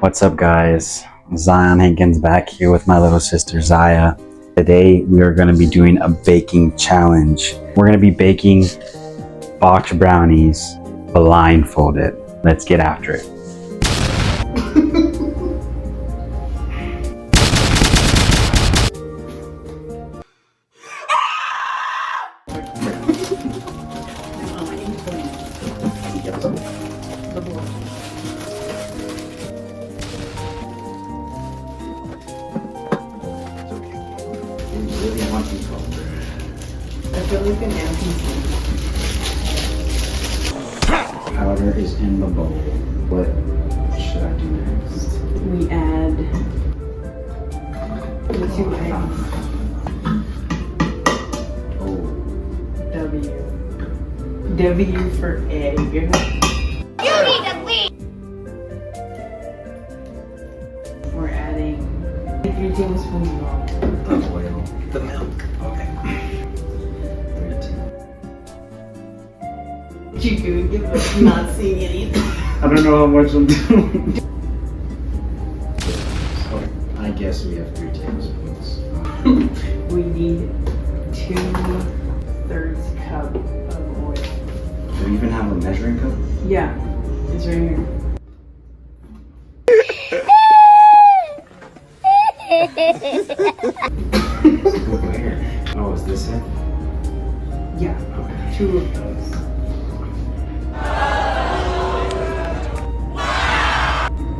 What's up, guys? Zion Hankins back here with my little sister Zaya. Today we are going to be doing a baking challenge. We're going to be baking box brownies blindfolded. Let's get after it. I feel like an empty Powder is in the bowl. What should I do next? We add the 2 eggs. Oh, W for egg. You need to leave! We're adding 3 tablespoons of milk. the oil, the milk. Okay. 3 You doing it, but not seeing anything. I don't know how much I'm doing. So, I guess we have 3 tablespoons. We need 2/3 cup of oil. Do we even have a measuring cup? Yeah, it's right here. Where? Oh, is this it? Yeah, Okay. 2 of those.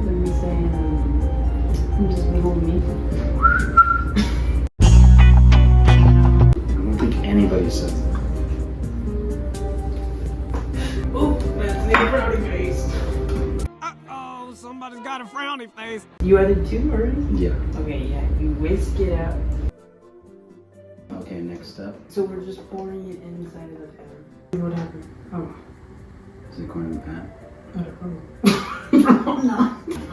Let me say, just hold me. I don't think anybody says that. Oh, that's the frowny face. Uh-oh, somebody's got a frowny face. You added 2 already? Yeah. Okay, yeah, you whisk it out. Okay, next step. So we're just pouring it inside of the pan. Whatever. Oh. Is it going in the pan? Oh no.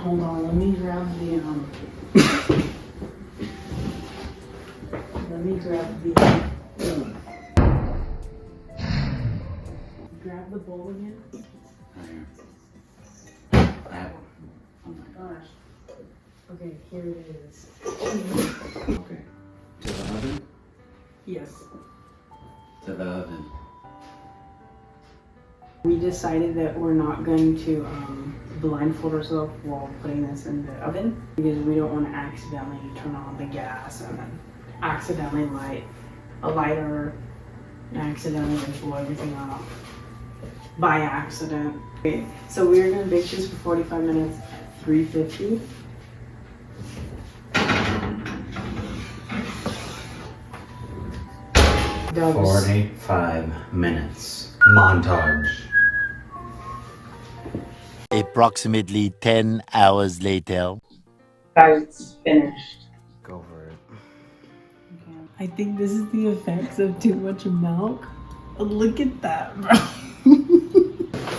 Hold on, let me grab the grab the bowl again. Right here. I have one. Oh my god. Gosh. Okay, here it is. Okay. To the oven? Yes. To the oven. We decided that we're not going to blindfold ourselves while putting this in the oven because we don't want to accidentally turn on the gas and then accidentally light a lighter and accidentally blow everything off by accident. Okay, so we're going to bake this for 45 minutes at 350. That was 45 minutes. Montage. Approximately 10 hours later. guys, it's finished. Go for it. I think this is the effects of too much milk. Look at that, bro.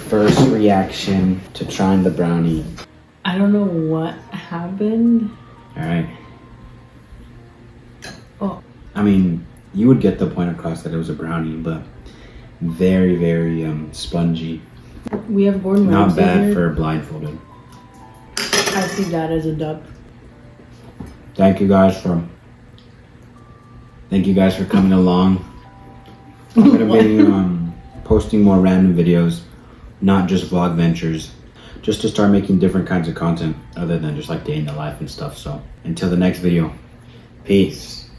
First reaction to trying the brownie. I don't know what happened. Alright. Oh. I mean, you would get the point across that it was a brownie, but very, very spongy. We have Gordon Not Ramsay bad here. for blindfolded. I see that as a duck. Thank you guys for coming along. I'm gonna be posting more random videos, not just vlog ventures, just to start making different kinds of content other than just like day in the life and stuff. So until the next video, peace.